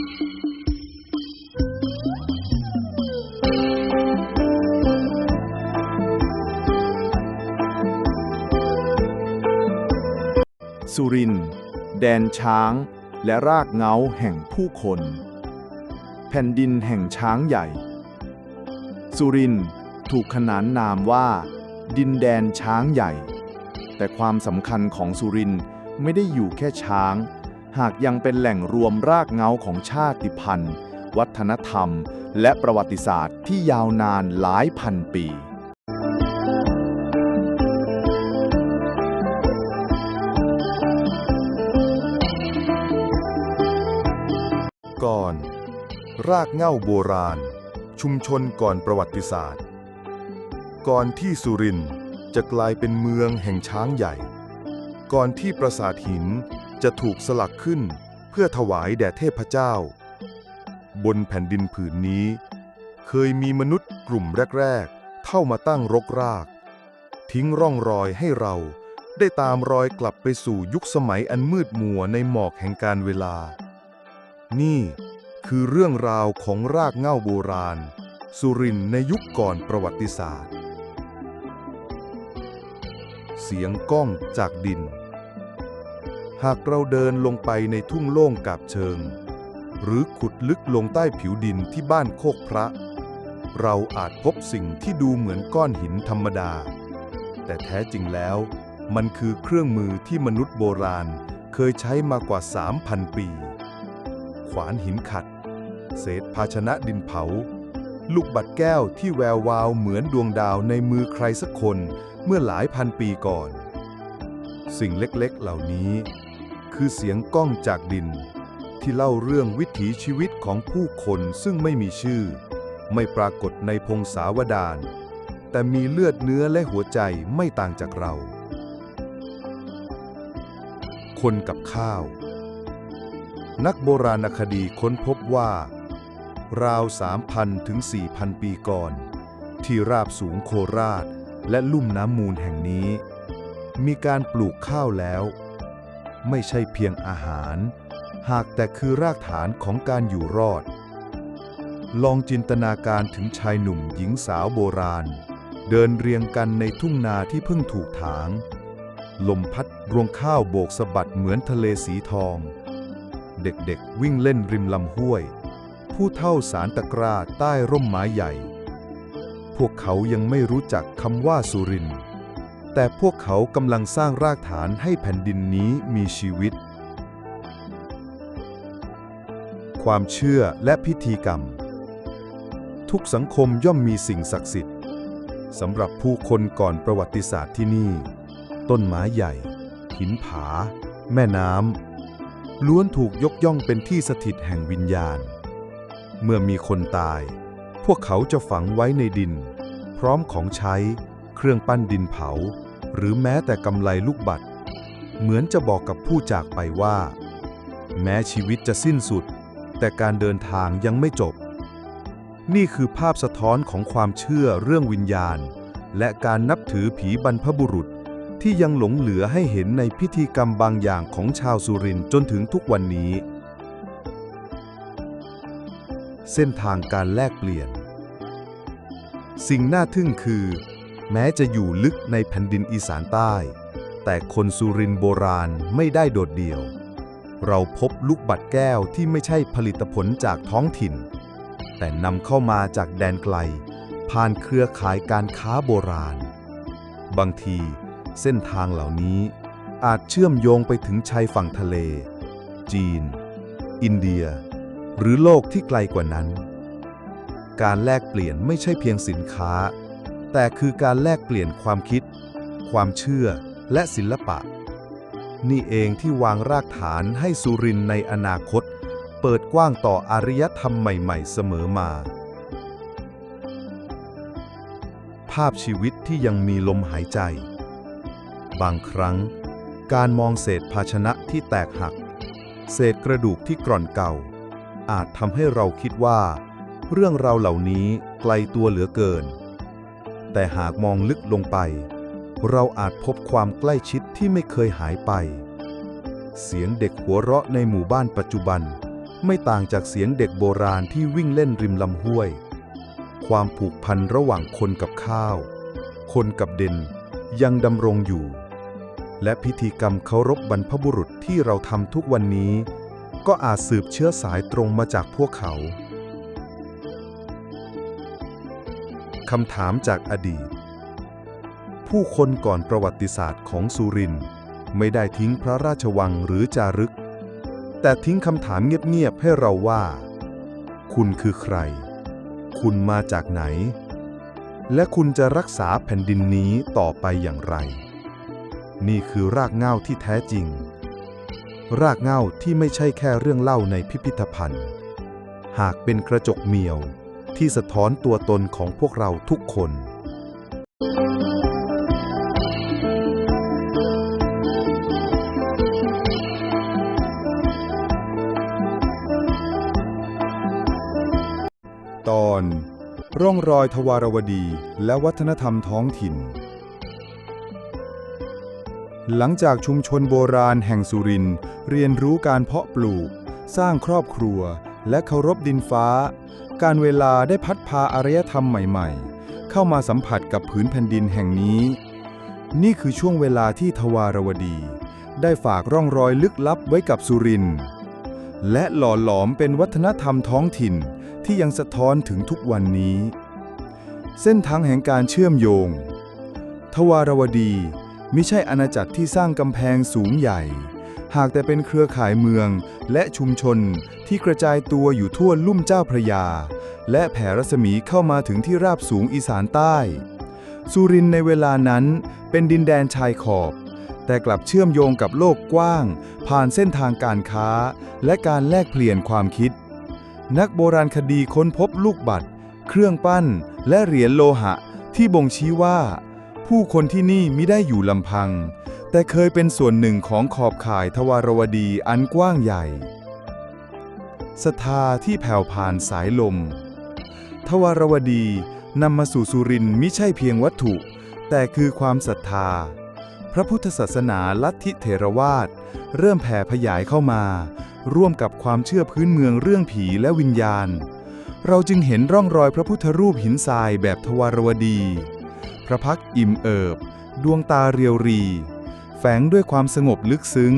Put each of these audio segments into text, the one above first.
สุรินทร์แดนช้างและรากเหง้าแห่งผู้คนแผ่นดินแห่งช้างใหญ่สุรินทร์ถูกขนานนามว่าดินแดนช้างใหญ่แต่ความสำคัญของสุรินทร์ไม่ได้อยู่แค่ช้างหากยังเป็นแหล่งรวมรากเหง้าของชาติพันธุ์วัฒนธรรมและประวัติศาสตร์ที่ยาวนานหลายพันปีก่อนรากเหง้าโบราณชุมชนก่อนประวัติศาสตร์ก่อนที่สุรินทร์จะกลายเป็นเมืองแห่งช้างใหญ่ก่อนที่ปราสาทหินจะถูกสลักขึ้นเพื่อถวายแด่เทพเจ้าบนแผ่นดินผืนนี้เคยมีมนุษย์กลุ่มแรกๆเข้ามาตั้งรกรากทิ้งร่องรอยให้เราได้ตามรอยกลับไปสู่ยุคสมัยอันมืดมัวในหมอกแห่งกาลเวลานี่คือเรื่องราวของรากเหง้าโบราณสุรินทร์ในยุคก่อนประวัติศาสตร์เสียงก้องจากดินหากเราเดินลงไปในทุ่งโล่งกาบเชิงหรือขุดลึกลงใต้ผิวดินที่บ้านโคกพระเราอาจพบสิ่งที่ดูเหมือนก้อนหินธรรมดาแต่แท้จริงแล้วมันคือเครื่องมือที่มนุษย์โบราณเคยใช้มากว่า 3,000 ปีขวานหินขัดเศษภาชนะดินเผาลูกบัดแก้วที่แวววาวเหมือนดวงดาวในมือใครสักคนเมื่อหลายพันปีก่อนสิ่งเล็กๆเหล่านี้คือเสียงก้องจากดินที่เล่าเรื่องวิถีชีวิตของผู้คนซึ่งไม่มีชื่อไม่ปรากฏในพงศาวดารแต่มีเลือดเนื้อและหัวใจไม่ต่างจากเราคนกับข้าวนักโบราณคดีค้นพบว่าราว 3,000 ถึง 4,000 ปีก่อนที่ราบสูงโคราชและลุ่มน้ำมูลแห่งนี้มีการปลูกข้าวแล้วไม่ใช่เพียงอาหารหากแต่คือรากฐานของการอยู่รอดลองจินตนาการถึงชายหนุ่มหญิงสาวโบราณเดินเรียงกันในทุ่งนาที่เพิ่งถูกถางลมพัดรวงข้าวโบกสะบัดเหมือนทะเลสีทองเด็กๆวิ่งเล่นริมลำห้วยผู้เฒ่าสารตะกร้าใต้ร่มไม้ใหญ่พวกเขายังไม่รู้จักคำว่าสุรินทร์แต่พวกเขากำลังสร้างรากฐานให้แผ่นดินนี้มีชีวิตความเชื่อและพิธีกรรมทุกสังคมย่อมมีสิ่งศักดิ์สิทธิ์สำหรับผู้คนก่อนประวัติศาสตร์ที่นี่ต้นไม้ใหญ่หินผาแม่น้ำล้วนถูกยกย่องเป็นที่สถิตแห่งวิญญาณเมื่อมีคนตายพวกเขาจะฝังไว้ในดินพร้อมของใช้เครื่องปั้นดินเผาหรือแม้แต่กำไลลูกบัตรเหมือนจะบอกกับผู้จากไปว่าแม้ชีวิตจะสิ้นสุดแต่การเดินทางยังไม่จบนี่คือภาพสะท้อนของความเชื่อเรื่องวิญญาณและการนับถือผีบรรพบุรุษที่ยังหลงเหลือให้เห็นในพิธีกรรมบางอย่างของชาวสุรินทร์จนถึงทุกวันนี้เส้นทางการแลกเปลี่ยนสิ่งน่าทึ่งคือแม้จะอยู่ลึกในแผ่นดินอีสานใต้แต่คนสุรินทร์โบราณไม่ได้โดดเดี่ยวเราพบลูกบัดแก้วที่ไม่ใช่ผลิตผลจากท้องถิ่นแต่นำเข้ามาจากแดนไกลผ่านเครือข่ายการค้าโบราณบางทีเส้นทางเหล่านี้อาจเชื่อมโยงไปถึงชายฝั่งทะเลจีนอินเดียหรือโลกที่ไกลกว่านั้นการแลกเปลี่ยนไม่ใช่เพียงสินค้าแต่คือการแลกเปลี่ยนความคิดความเชื่อและศิลปะนี่เองที่วางรากฐานให้สุรินทร์ในอนาคตเปิดกว้างต่ออารยธรรมใหม่ๆเสมอมาภาพชีวิตที่ยังมีลมหายใจบางครั้งการมองเศษภาชนะที่แตกหักเศษกระดูกที่กร่อนเก่าอาจทำให้เราคิดว่าเรื่องราวเหล่านี้ไกลตัวเหลือเกินแต่หากมองลึกลงไปเราอาจพบความใกล้ชิดที่ไม่เคยหายไปเสียงเด็กหัวเราะในหมู่บ้านปัจจุบัน ไม่ต่างจากเสียงเด็กโบราณที่วิ่งเล่นริมลำห้วยความผูกพันระหว่างคนกับข้าวคนกับดินยังดำรงอยู่และพิธีกรรมเคารพบรรพบุรุษที่เราทำทุกวันนี้ก็อาจสืบเชื้อสายตรงมาจากพวกเขาคำถามจากอดีตผู้คนก่อนประวัติศาสตร์ของสุรินทร์ไม่ได้ทิ้งพระราชวังหรือจารึกแต่ทิ้งคำถามเงียบๆให้เราว่าคุณคือใครคุณมาจากไหนและคุณจะรักษาแผ่นดินนี้ต่อไปอย่างไรนี่คือรากเหง้าที่แท้จริงรากเหง้าที่ไม่ใช่แค่เรื่องเล่าในพิพิธภัณฑ์หากเป็นกระจกเมียวที่สะท้อนตัวตนของพวกเราทุกคนตอนร่องรอยทวารวดีและวัฒนธรรมท้องถิ่นหลังจากชุมชนโบราณแห่งสุรินทร์เรียนรู้การเพาะปลูกสร้างครอบครัวและเคารพดินฟ้าการเวลาได้พัดพาอารยธรรมใหม่ๆเข้ามาสัมผัสกับผืนแผ่นดินแห่งนี้นี่คือช่วงเวลาที่ทวารวดีได้ฝากร่องรอยลึกลับไว้กับสุรินทร์และหล่อหลอมเป็นวัฒนธรรมท้องถิ่นที่ยังสะท้อนถึงทุกวันนี้เส้นทางแห่งการเชื่อมโยงทวารวดีมิใช่อาณาจักรที่สร้างกำแพงสูงใหญ่หากแต่เป็นเครือข่ายเมืองและชุมชนที่กระจายตัวอยู่ทั่วลุ่มเจ้าพระยาและแผ่รัศมีเข้ามาถึงที่ราบสูงอีสานใต้สุรินทร์ในเวลานั้นเป็นดินแดนชายขอบแต่กลับเชื่อมโยงกับโลกกว้างผ่านเส้นทางการค้าและการแลกเปลี่ยนความคิดนักโบราณคดีค้นพบลูกบัตรเครื่องปั้นและเหรียญโลหะที่บ่งชี้ว่าผู้คนที่นี่มิได้อยู่ลำพังแต่เคยเป็นส่วนหนึ่งของขอบข่ายทวารวดีอันกว้างใหญ่ศรัทธาที่แผ่วผ่านสายลมทวารวดีนำมาสู่สุรินทร์มิใช่เพียงวัตถุแต่คือความศรัทธาพระพุทธศาสนาลัทธิเถรวาทเริ่มแผ่ขยายเข้ามาร่วมกับความเชื่อพื้นเมืองเรื่องผีและวิญญาณเราจึงเห็นร่องรอยพระพุทธรูปหินทรายแบบทวารวดีพระพักตร์อิ่มเอิบดวงตาเรียวรีแฝงด้วยความสงบลึกซึ้ง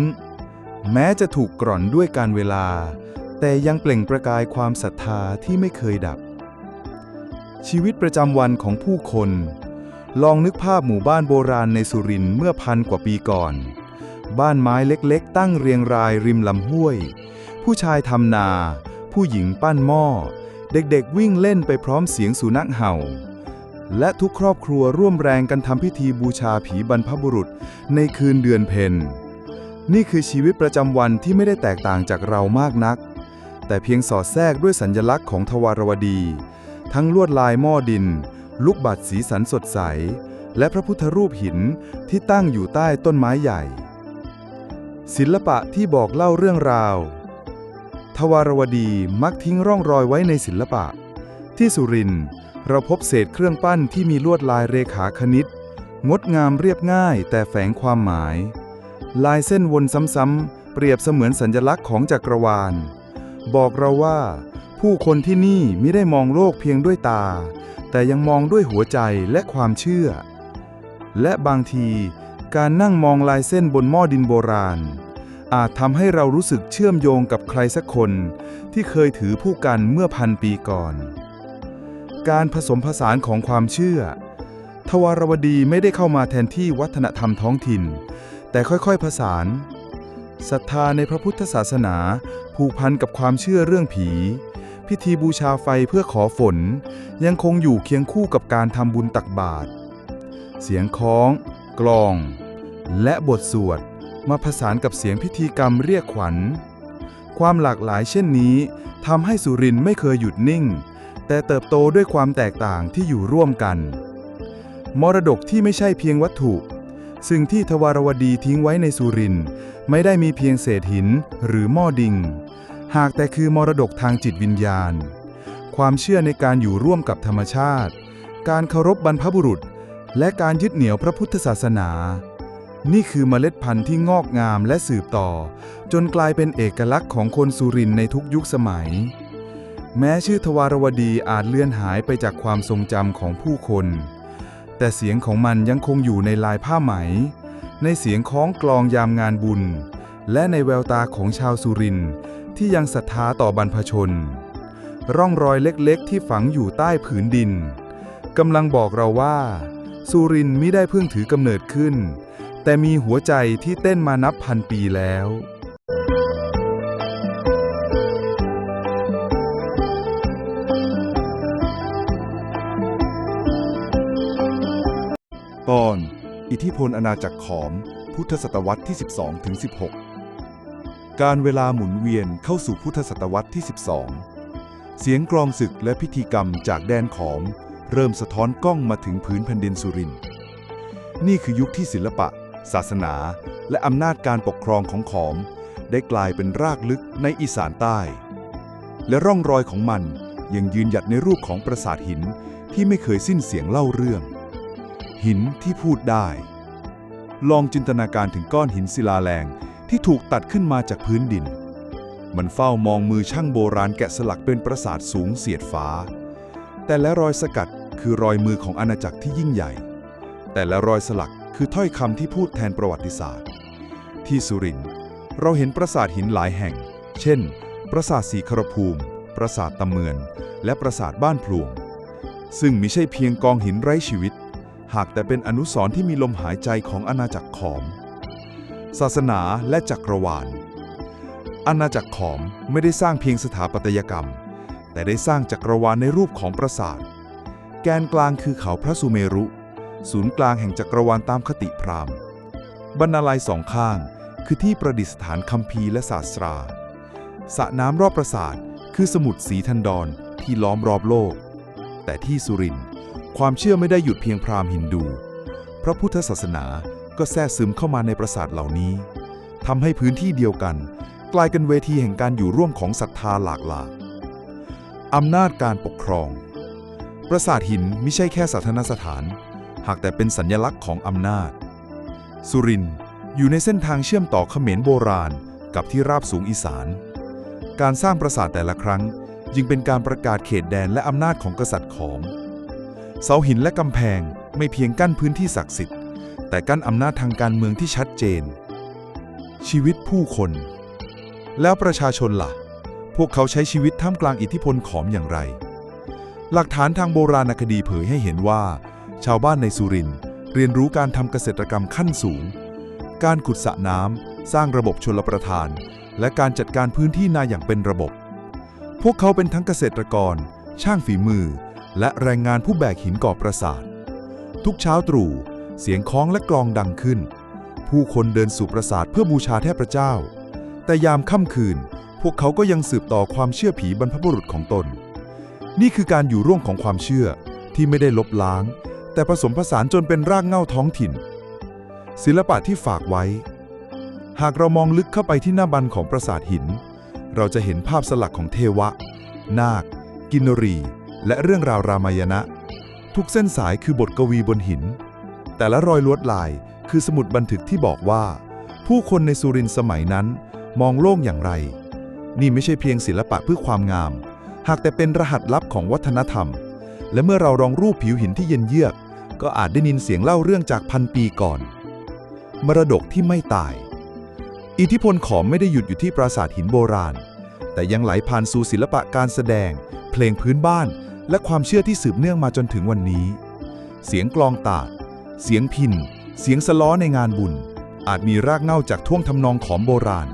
แม้จะถูกกร่อนด้วยการเวลาแต่ยังเปล่งประกายความศรัทธาที่ไม่เคยดับชีวิตประจำวันของผู้คนลองนึกภาพหมู่บ้านโบราณในสุรินทร์เมื่อ1,000 กว่าปีก่อนบ้านไม้เล็กๆตั้งเรียงรายริมลำห้วยผู้ชายทำนาผู้หญิงปั้นหม้อเด็กๆวิ่งเล่นไปพร้อมเสียงสุนัขเห่าและทุกครอบครัวร่วมแรงกันทำพิธีบูชาผีบรรพบุรุษในคืนเดือนเพ็ญนี่คือชีวิตประจำวันที่ไม่ได้แตกต่างจากเรามากนักแต่เพียงสอดแทรกด้วยสัญลักษณ์ของทวารวดีทั้งลวดลายหม้อดินลูกบัตรสีสันสดใสและพระพุทธรูปหินที่ตั้งอยู่ใต้ต้นไม้ใหญ่ศิลปะที่บอกเล่าเรื่องราวทวารวดีมักทิ้งร่องรอยไว้ในศิลปะที่สุรินทร์เราพบเศษเครื่องปั้นที่มีลวดลายเรขาคณิตงดงามเรียบง่ายแต่แฝงความหมายลายเส้นวนซ้ำๆเปรียบเสมือนสัญลักษณ์ของจักรวาลบอกเราว่าผู้คนที่นี่มิได้มองโลกเพียงด้วยตาแต่ยังมองด้วยหัวใจและความเชื่อและบางทีการนั่งมองลายเส้นบนหม้อดินโบราณอาจทำให้เรารู้สึกเชื่อมโยงกับใครสักคนที่เคยถือผู้กันเมื่อ1,000 ปีก่อนการผสมผสานของความเชื่อทวารวดีไม่ได้เข้ามาแทนที่วัฒนธรรมท้องถิ่นแต่ค่อยๆผสานศรัทธาในพระพุทธศาสนาผูกพันกับความเชื่อเรื่องผีพิธีบูชาไฟเพื่อขอฝนยังคงอยู่เคียงคู่กับการทำบุญตักบาตรเสียงคล้องกลองและบทสวดมาผสานกับเสียงพิธีกรรมเรียกขวัญความหลากหลายเช่นนี้ทำให้สุรินทร์ไม่เคยหยุดนิ่งแต่เติบโตด้วยความแตกต่างที่อยู่ร่วมกันมรดกที่ไม่ใช่เพียงวัตถุสิ่งที่ทวารวดีทิ้งไว้ในสุรินทร์ไม่ได้มีเพียงเศษหินหรือหม้อดินหากแต่คือมรดกทางจิตวิญญาณความเชื่อในการอยู่ร่วมกับธรรมชาติการเคารพบรรพบุรุษและการยึดเหนี่ยวพระพุทธศาสนา นี่คือเมล็ดพันธุ์ที่งอกงามและสืบต่อจนกลายเป็นเอกลักษณ์ของคนสุรินทร์ในทุกยุคสมัยแม้ชื่อทวารวดีอาจเลือนหายไปจากความทรงจำของผู้คนแต่เสียงของมันยังคงอยู่ในลายผ้าไหมในเสียงคล้องกลองยามงานบุญและในแววตาของชาวสุรินทร์ที่ยังศรัทธาต่อบรรพชนร่องรอยเล็กๆที่ฝังอยู่ใต้ผืนดินกำลังบอกเราว่าสุรินทร์มิได้เพิ่งถือกำเนิดขึ้นแต่มีหัวใจที่เต้นมานับพันปีแล้ว ตอนอิทธิพลอาณาจักรขอมพุทธศตวรรษที่ 12 ถึง 16 การเวลาหมุนเวียนเข้าสู่พุทธศตวรรษที่ 12 เสียงกลองศึกและพิธีกรรมจากแดนขอมเริ่มสะท้อนกล้องมาถึงพื้นแผ่นดินสุรินทร์นี่คือยุคที่ศิลปะศาสนาและอำนาจการปกครองของขอมได้กลายเป็นรากลึกในอีสานใต้และร่องรอยของมันยังยืนหยัดในรูปของปราสาทหินที่ไม่เคยสิ้นเสียงเล่าเรื่องหินที่พูดได้ลองจินตนาการถึงก้อนหินศิลาแรงที่ถูกตัดขึ้นมาจากพื้นดินมันเฝ้ามองมือช่างโบราณแกะสลักเป็นปราสาทสูงเสียดฟ้าแต่และรอยสกัดคือรอยมือของอาณาจักรที่ยิ่งใหญ่แต่และรอยสลักคือถ้อยคำที่พูดแทนประวัติศาสตร์ที่สุรินทร์เราเห็นปราสาทหินหลายแห่งเช่นปราสาทศรีขอรภูมิปราสาทตะเมือนและปราสาทบ้านพลวงซึ่งมิใช่เพียงกองหินไร้ชีวิตหากแต่เป็นอนุสรณ์ที่มีลมหายใจของอาณาจักรขอมศาสนาและจักรวาลอาณาจักรขอมไม่ได้สร้างเพียงสถาปัตยกรรมแต่ได้สร้างจักรวาลในรูปของปราสาทแกนกลางคือเขาพระสุเมรุศูนย์กลางแห่งจักรวาลตามคติพราหมณ์บรรณาลัยสองข้างคือที่ประดิษฐานคัมภีร์และศาสตราสระน้ำรอบปราสาทคือสมุทรศรีทันดรที่ล้อมรอบโลกแต่ที่สุรินทร์ความเชื่อไม่ได้หยุดเพียงพราหมณ์ฮินดูพระพุทธศาสนาก็แทรกซึมเข้ามาในปราสาทเหล่านี้ทำให้พื้นที่เดียวกันกลายเป็นเวทีแห่งการอยู่ร่วมของศรัทธาหลากหลายอำนาจการปกครองปราสาทหินไม่ใช่แค่ศาสนสถานหากแต่เป็นสัญลักษณ์ของอำนาจสุรินทร์อยู่ในเส้นทางเชื่อมต่อเขมรโบราณกับที่ราบสูงอีสานการสร้างปราสาทแต่ละครั้งจึงเป็นการประกาศเขตแดนและอำนาจของกษัตริย์ขอมเสาหินและกำแพงไม่เพียงกั้นพื้นที่ศักดิ์สิทธิ์แต่กั้นอำนาจทางการเมืองที่ชัดเจนชีวิตผู้คนแล้วประชาชนล่ะพวกเขาใช้ชีวิตท่ามกลางอิทธิพลขอมอย่างไรหลักฐานทางโบราณคดีเผยให้เห็นว่าชาวบ้านในสุรินทร์เรียนรู้การทำเกษตรกรรมขั้นสูงการขุดสระน้ำสร้างระบบชลประทานและการจัดการพื้นที่นาอย่างเป็นระบบพวกเขาเป็นทั้งเกษตรกรช่างฝีมือและแรงงานผู้แบกหินก่อปราสาททุกเช้าตรู่เสียงค้องและกลองดังขึ้นผู้คนเดินสู่ปราสาทเพื่อบูชาเทพเจ้าแต่ยามค่ำคืนพวกเขาก็ยังสืบต่อความเชื่อผีบรรพบุรุษของตนนี่คือการอยู่ร่วมของความเชื่อที่ไม่ได้ลบล้างแต่ผสมผสานจนเป็นรากเหง้าท้องถิ่นศิลปะที่ฝากไว้หากเรามองลึกเข้าไปที่หน้าบันของปราสาทหินเราจะเห็นภาพสลักของเทวะนาคกินรีและเรื่องราวรามายณะทุกเส้นสายคือบทกวีบนหินแต่ละรอยลวดลายคือสมุดบันทึกที่บอกว่าผู้คนในสุรินทร์สมัยนั้นมองโลกอย่างไรนี่ไม่ใช่เพียงศิลปะเพื่อความงามหากแต่เป็นรหัสลับของวัฒนธรรมและเมื่อเราลองรูปผิวหินที่เย็นเยือกก็อาจได้ยินเสียงเล่าเรื่องจากพันปีก่อนมรดกที่ไม่ตายอิทธิพลขอมไม่ได้หยุดอยู่ที่ปราสาทหินโบราณแต่ยังไหลผ่านสู่ศิลปะการแสดงเพลงพื้นบ้านและความเชื่อที่สืบเนื่องมาจนถึงวันนี้เสียงกลองตาดเสียงพิณเสียงสล้อในงานบุญอาจมีรากเหง้าจากท่วงทำนองขอมโบราณ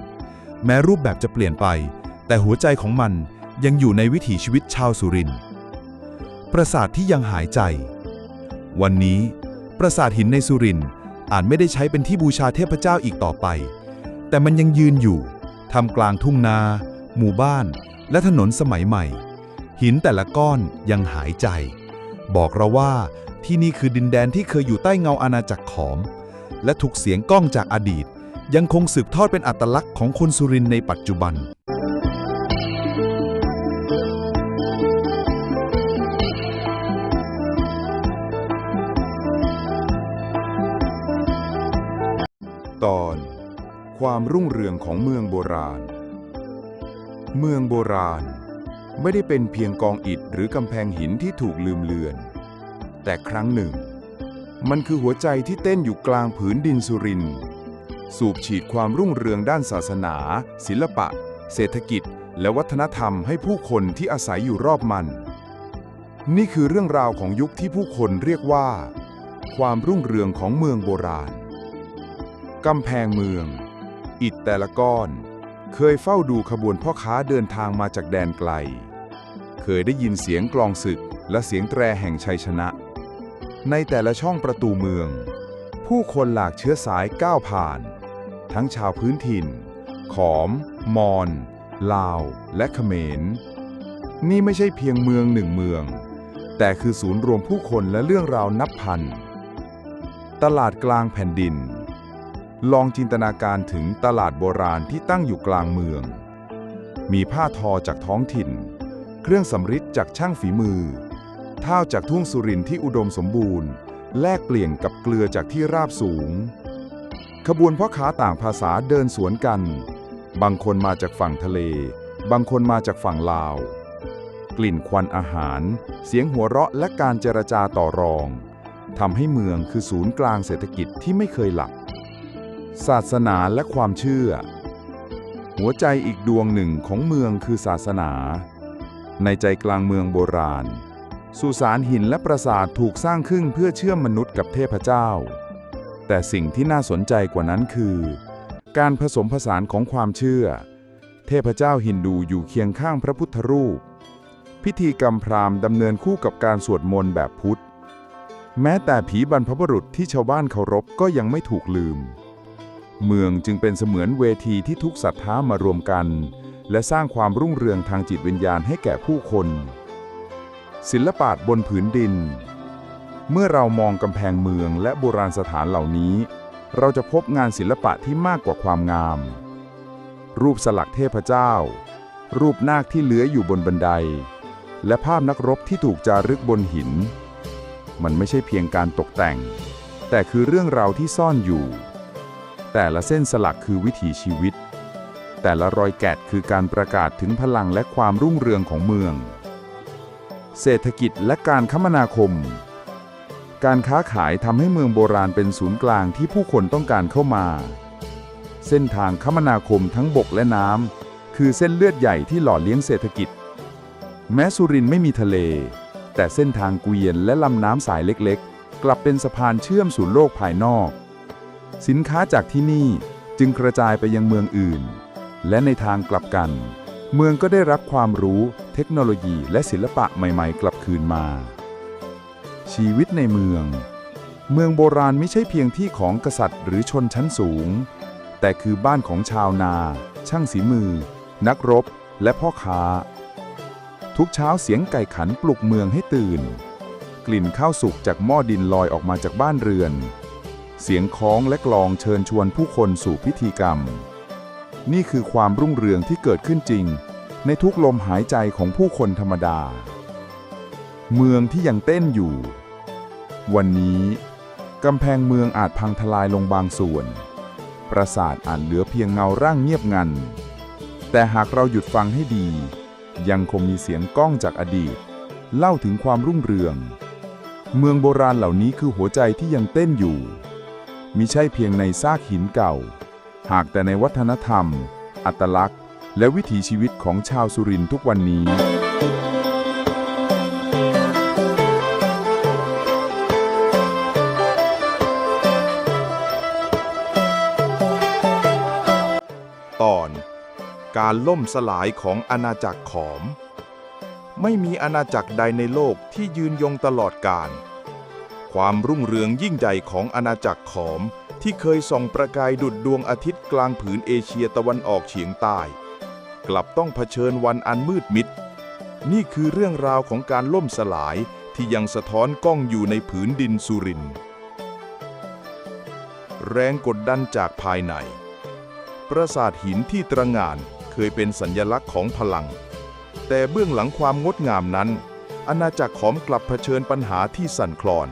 แม้รูปแบบจะเปลี่ยนไปแต่หัวใจของมันยังอยู่ในวิถีชีวิตชาวสุรินทร์ปราสาทที่ยังหายใจวันนี้ปราสาทหินในสุรินทร์อาจไม่ได้ใช้เป็นที่บูชาเทพเจ้าอีกต่อไปแต่มันยังยืนอยู่ท่ามกลางทุ่งนาหมู่บ้านและถนนสมัยใหม่หินแต่ละก้อนยังหายใจบอกเราว่าที่นี่คือดินแดนที่เคยอยู่ใต้เงาอาณาจักรขอมและทุกเสียงก้องจากอดีตยังคงสืบทอดเป็นอัตลักษณ์ของคนสุรินทร์ในปัจจุบัน ความรุ่งเรืองของเมืองโบราณ เมืองโบราณไม่ได้เป็นเพียงกองอิฐหรือกำแพงหินที่ถูกลืมเลือน แต่ครั้งหนึ่งมันคือหัวใจที่เต้นอยู่กลางผืนดินสุรินทร์สูบฉีดความรุ่งเรืองด้านศาสนา ศิลปะ เศรษฐกิจและวัฒนธรรมให้ผู้คนที่อาศัยอยู่รอบมันนี่คือเรื่องราวของยุคที่ผู้คนเรียกว่าความรุ่งเรืองของเมืองโบราณกำแพงเมืองอิฐแต่ละก้อนเคยเฝ้าดูขบวนพ่อค้าเดินทางมาจากแดนไกลเคยได้ยินเสียงกลองศึกและเสียงแตรแห่งชัยชนะในแต่ละช่องประตูเมืองผู้คนหลากเชื้อสายก้าวผ่านทั้งชาวพื้นถิ่นขอมมอญลาวและเขมรนี่ไม่ใช่เพียงเมืองหนึ่งเมืองแต่คือศูนย์รวมผู้คนและเรื่องราวนับพันตลาดกลางแผ่นดินลองจินตนาการถึงตลาดโบราณที่ตั้งอยู่กลางเมืองมีผ้าทอจากท้องถิ่นเครื่องสำริดจากช่างฝีมือข้าวจากทุ่งสุรินทร์ที่อุดมสมบูรณ์แลกเปลี่ยนกับเกลือจากที่ราบสูงขบวนพ่อค้าต่างภาษาเดินสวนกันบางคนมาจากฝั่งทะเลบางคนมาจากฝั่งลาวกลิ่นควันอาหารเสียงหัวเราะและการเจรจาต่อรองทำให้เมืองคือศูนย์กลางเศรษฐกิจที่ไม่เคยหลับศาสนาและความเชื่อหัวใจอีกดวงหนึ่งของเมืองคือศาสนาในใจกลางเมืองโบราณสุสานหินและปราสาทถูกสร้างขึ้นเพื่อเชื่อมมนุษย์กับเทพเจ้าแต่สิ่งที่น่าสนใจกว่านั้นคือการผสมผสานของความเชื่อเทพเจ้าฮินดูอยู่เคียงข้างพระพุทธรูปพิธีกรรมพราหมณ์ดำเนินคู่กับการสวดมนต์แบบพุทธแม้แต่ผีบรรพบุรุษที่ชาวบ้านเคารพก็ยังไม่ถูกลืมเมืองจึงเป็นเสมือนเวทีที่ทุกศรัทธามารวมกันและสร้างความรุ่งเรืองทางจิตวิญญาณให้แก่ผู้คนศิลปะบนผืนดินเมื่อเรามองกำแพงเมืองและโบราณสถานเหล่านี้เราจะพบงานศิลปะที่มากกว่าความงามรูปสลักเทพเจ้ารูปนาคที่เลื้อยอยู่บนบันไดและภาพนักรบที่ถูกจารึกบนหินมันไม่ใช่เพียงการตกแต่งแต่คือเรื่องราวที่ซ่อนอยู่แต่ละเส้นสลักคือวิถีชีวิตแต่ละรอยแกะคือการประกาศถึงพลังและความรุ่งเรืองของเมืองเศรษฐกิจและการคมนาคมการค้าขายทำให้เมืองโบราณเป็นศูนย์กลางที่ผู้คนต้องการเข้ามาเส้นทางคมนาคมทั้งบกและน้ำคือเส้นเลือดใหญ่ที่หล่อเลี้ยงเศรษฐกิจแม้สุรินทร์ไม่มีทะเลแต่เส้นทางเกวียนและลำน้ำสายเล็กๆกลับเป็นสะพานเชื่อมสู่โลกภายนอกสินค้าจากที่นี่จึงกระจายไปยังเมืองอื่นและในทางกลับกันเมืองก็ได้รับความรู้เทคโนโลยีและศิลปะใหม่ๆกลับคืนมาชีวิตในเมืองโบราณไม่ใช่เพียงที่ของกษัตริย์หรือชนชั้นสูงแต่คือบ้านของชาวนาช่างฝีมือนักรบและพ่อค้าทุกเช้าเสียงไก่ขันปลุกเมืองให้ตื่นกลิ่นข้าวสุกจากหม้อดินลอยออกมาจากบ้านเรือนเสียงค้องและกลองเชิญชวนผู้คนสู่พิธีกรรมนี่คือความรุ่งเรืองที่เกิดขึ้นจริงในทุกลมหายใจของผู้คนธรรมดาเมืองที่ยังเต้นอยู่วันนี้กำแพงเมืองอาจพังทลายลงบางส่วนปราสาทอาจเหลือเพียงเงาร่างเงียบงันแต่หากเราหยุดฟังให้ดียังคงมีเสียงก้องจากอดีตเล่าถึงความรุ่งเรืองเมืองโบราณเหล่านี้คือหัวใจที่ยังเต้นอยู่มิใช่เพียงในซากหินเก่าหากแต่ในวัฒนธรรมอัตลักษณ์และวิถีชีวิตของชาวสุรินทร์ทุกวันนี้ตอนการล่มสลายของอาณาจักรขอมไม่มีอาณาจักรใดในโลกที่ยืนยงตลอดกาลความรุ่งเรืองยิ่งใหญ่ของอาณาจักรขอมที่เคยส่องประกายดุจดวงอาทิตย์กลางผืนเอเชียตะวันออกเฉียงใต้กลับต้องเผชิญวันอันมืดมิดนี่คือเรื่องราวของการล่มสลายที่ยังสะท้อนก้องอยู่ในผืนดินสุรินทร์แรงกดดันจากภายในปราสาทหินที่ตระหง่านเคยเป็นสัญลักษณ์ของพลังแต่เบื้องหลังความงดงามนั้นอาณาจักรขอมกลับเผชิญปัญหาที่สั่นคลอน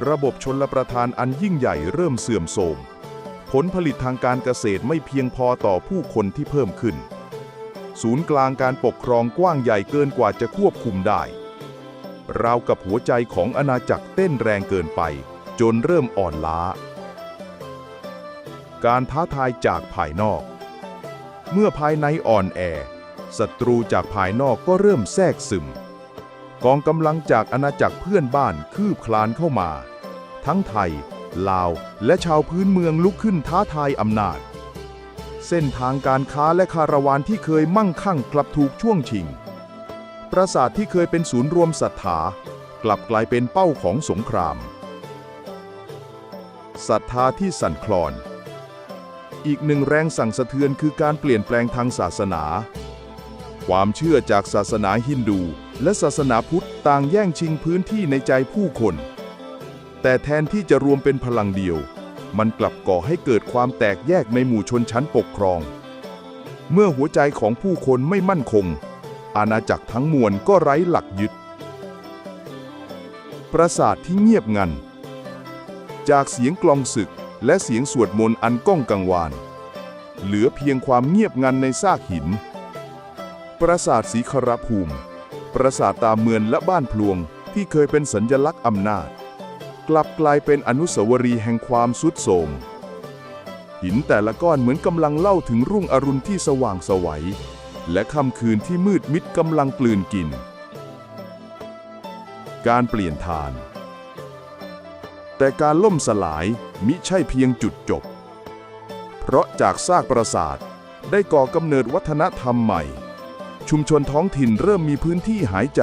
ระบบชลประทานอันยิ่งใหญ่เริ่มเสื่อมโทรม ผลผลิตทางการเกษตรไม่เพียงพอต่อผู้คนที่เพิ่มขึ้นศูนย์กลางการปกครองกว้างใหญ่เกินกว่าจะควบคุมได้ราวกับหัวใจของอาณาจักรเต้นแรงเกินไปจนเริ่มอ่อนล้าการท้าทายจากภายนอกเมื่อภายในอ่อนแอศัตรูจากภายนอกก็เริ่มแทรกซึมกองกำลังจากอาณาจักรเพื่อนบ้านคืบคลานเข้ามาทั้งไทยลาวและชาวพื้นเมืองลุกขึ้นท้าทายอำนาจเส้นทางการค้าและคาราวานที่เคยมั่งคั่งกลับถูกช่วงชิงปราสาทที่เคยเป็นศูนย์รวมศรัทธากลับกลายเป็นเป้าของสงครามศรัทธาที่สั่นคลอนอีกหนึ่งแรงสั่นสะเทือนคือการเปลี่ยนแปลงทางศาสนาความเชื่อจากศาสนาฮินดูและศาสนาพุทธต่างแย่งชิงพื้นที่ในใจผู้คนแต่แทนที่จะรวมเป็นพลังเดียวมันกลับก่อให้เกิดความแตกแยกในหมู่ชนชั้นปกครองเมื่อหัวใจของผู้คนไม่มั่นคงอาณาจักรทั้งมวลก็ไร้หลักยึดปราสาทที่เงียบงันจากเสียงกลองศึกและเสียงสวดมนต์อันก้องกังวานเหลือเพียงความเงียบงันในซากหินปราสาทศรีขรภูมิปราสาทตาเมืองและบ้านพลวงที่เคยเป็นสัญลักษณ์อำนาจกลับกลายเป็นอนุสาวรีย์แห่งความทรุดโทรมหินแต่ละก้อนเหมือนกำลังเล่าถึงรุ่งอรุณที่สว่างไสวและค่ำคืนที่มืดมิดกำลังกลืนกินการเปลี่ยนทานแต่การล่มสลายมิใช่เพียงจุดจบเพราะจากซากปราสาทได้ก่อกำเนิดวัฒนธรรมใหม่ชุมชนท้องถิ่นเริ่มมีพื้นที่หายใจ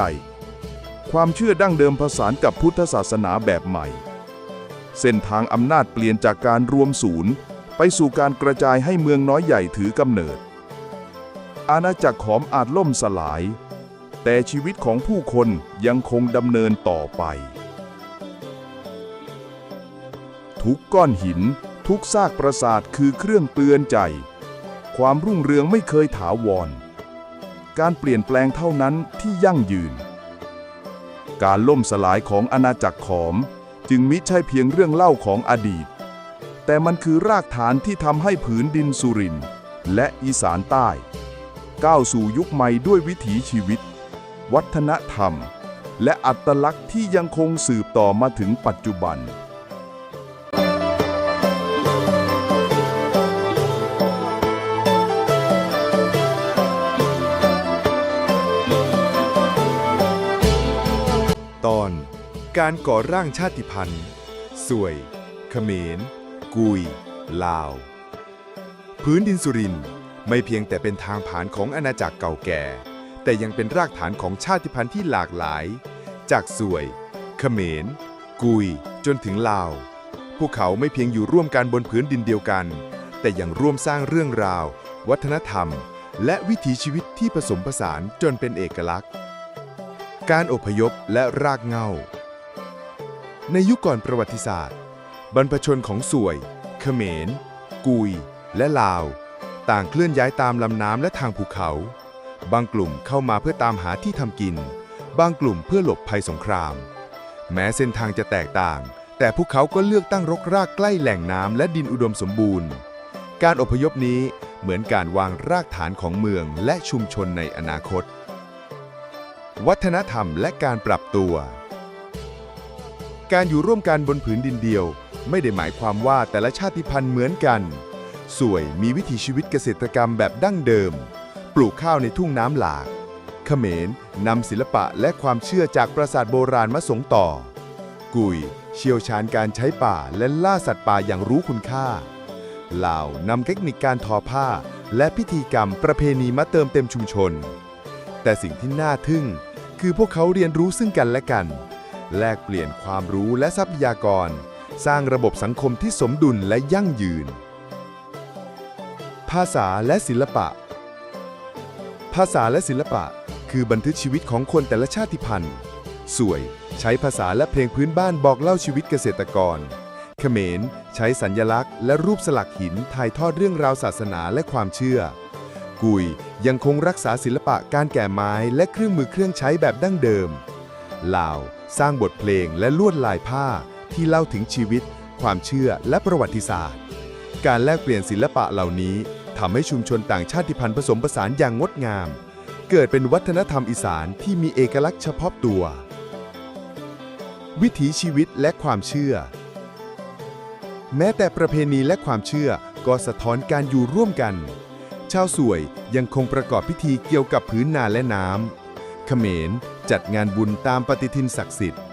ความเชื่อดั้งเดิมผสานกับพุทธศาสนาแบบใหม่เส้นทางอำนาจเปลี่ยนจากการรวมศูนย์ไปสู่การกระจายให้เมืองน้อยใหญ่ถือกำเนิดอาณาจักรขอมอาจล่มสลายแต่ชีวิตของผู้คนยังคงดำเนินต่อไปทุกก้อนหินทุกซากปราสาทคือเครื่องเตือนใจความรุ่งเรืองไม่เคยถาวรการเปลี่ยนแปลงเท่านั้นที่ยั่งยืนการล่มสลายของอาณาจักรขอมจึงมิใช่เพียงเรื่องเล่าของอดีตแต่มันคือรากฐานที่ทำให้ผืนดินสุรินทร์และอีสานใต้ก้าวสู่ยุคใหม่ด้วยวิถีชีวิตวัฒนธรรมและอัตลักษณ์ที่ยังคงสืบต่อมาถึงปัจจุบันตอนการก่อร่างชาติพันธุ์สวยเขมรกุยลาวพื้นดินสุรินทร์ไม่เพียงแต่เป็นทางผ่านของอาณาจักรเก่าแก่แต่ยังเป็นรากฐานของชาติพันธุ์ที่หลากหลายจากสวยเขมรกุยจนถึงลาวพวกเขาไม่เพียงอยู่ร่วมกันบนพื้นดินเดียวกันแต่ยังร่วมสร้างเรื่องราววัฒนธรรมและวิถีชีวิตที่ผสมผสานจนเป็นเอกลักษณ์การอพยพและรากเหง้าในยุคก่อนประวัติศาสตร์บรรพชนของสวยเขมรกุยและลาวต่างเคลื่อนย้ายตามลำน้ำและทางภูเขาบางกลุ่มเข้ามาเพื่อตามหาที่ทำกินบางกลุ่มเพื่อหลบภัยสงครามแม้เส้นทางจะแตกต่างแต่พวกเขาก็เลือกตั้งรกรากใกล้แหล่งน้ำและดินอุดมสมบูรณ์การอพยพนี้เหมือนการวางรากฐานของเมืองและชุมชนในอนาคตวัฒนธรรมและการปรับตัวการอยู่ร่วมกันบนผืนดินเดียวไม่ได้หมายความว่าแต่ละชาติพันธุ์เหมือนกันสวยมีวิถีชีวิตเกษตรกรรมแบบดั้งเดิมปลูกข้าวในทุ่งน้ำหลากเขมรนำศิลปะและความเชื่อจากปราสาทโบราณมาส่งต่อกุยเชี่ยวชาญการใช้ป่าและล่าสัตว์ป่าอย่างรู้คุณค่าลาวนำเทคนิคการทอผ้าและพิธีกรรมประเพณีมาเติมเต็มชุมชนแต่สิ่งที่น่าทึ่งคือพวกเขาเรียนรู้ซึ่งกันและกันแลกเปลี่ยนความรู้และทรัพยากรสร้างระบบสังคมที่สมดุลและยั่งยืนภาษาและศิลปะภาษาและศิลปะคือบันทึกชีวิตของคนแต่ละชาติพันธุ์สวยใช้ภาษาและเพลงพื้นบ้านบอกเล่าชีวิตเกษตรกรเขมรใช้สัญลักษณ์และรูปสลักหินถ่ายทอดเรื่องราวศาสนาและความเชื่อกุยยังคงรักษาศิลปะการแกะไม้และเครื่องมือเครื่องใช้แบบดั้งเดิมลาวสร้างบทเพลงและลวดลายผ้าที่เล่าถึงชีวิตความเชื่อและประวัติศาสตร์ การแลกเปลี่ยนศิลปะเหล่านี้ทำให้ชุมชนต่างชาติพันธุ์ผสมผสานอย่างงดงาม เกิดเป็นวัฒนธรรมอีสานที่มีเอกลักษณ์เฉพาะตัว วิถีชีวิตและความเชื่อ แม้แต่ประเพณีและความเชื่อก็สะท้อนการอยู่ร่วมกัน ชาวสวยยังคงประกอบพิธีเกี่ยวกับพื้นนาและน้ำ เขมรจัดงานบุญตามปฏิทินศักดิ์สิทธิ์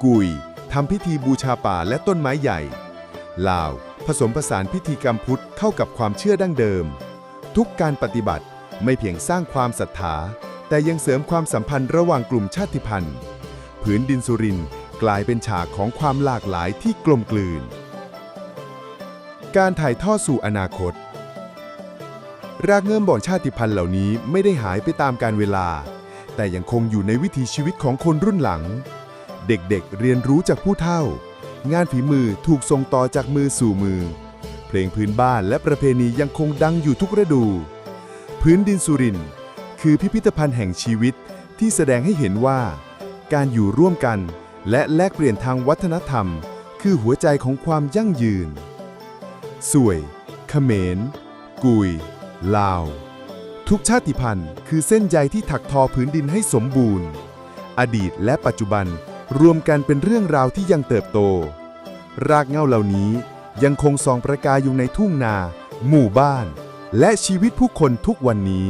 กุยทำพิธีบูชาป่าและต้นไม้ใหญ่ ลาวผสมผสานพิธีกรรมพุทธเข้ากับความเชื่อดั้งเดิม ทุกการปฏิบัติไม่เพียงสร้างความศรัทธา แต่ยังเสริมความสัมพันธ์ระหว่างกลุ่มชาติพันธุ์ ผืนดินสุรินทร์กลายเป็นฉากของความหลากหลายที่กลมกลืน การถ่ายทอดสู่อนาคต รากเหง้าบ่อนชาติพันธุ์เหล่านี้ไม่ได้หายไปตามกาลเวลา แต่ยังคงอยู่ในวิถีชีวิตของคนรุ่นหลัง เด็กๆเรียนรู้จากผู้เฒ่า งานฝีมือถูกส่งต่อจากมือสู่มือ เพลงพื้นบ้านและประเพณียังคงดังอยู่ทุกฤดู พื้นดินสุรินทร์คือพิพิธภัณฑ์แห่งชีวิตที่แสดงให้เห็นว่า การอยู่ร่วมกันและแลกเปลี่ยนทางวัฒนธรรม คือหัวใจของความยั่งยืน สวย เขมร กุย ลาว ทุกชาติพันธุ์คือเส้นใยที่ถักทอพื้นดินให้สมบูรณ์ อดีตและปัจจุบันรวมกันเป็นเรื่องราวที่ยังเติบโต รากเหง้าเหล่านี้ยังคงส่องประกายอยู่ในทุ่งนา หมู่บ้าน และชีวิตผู้คนทุกวันนี้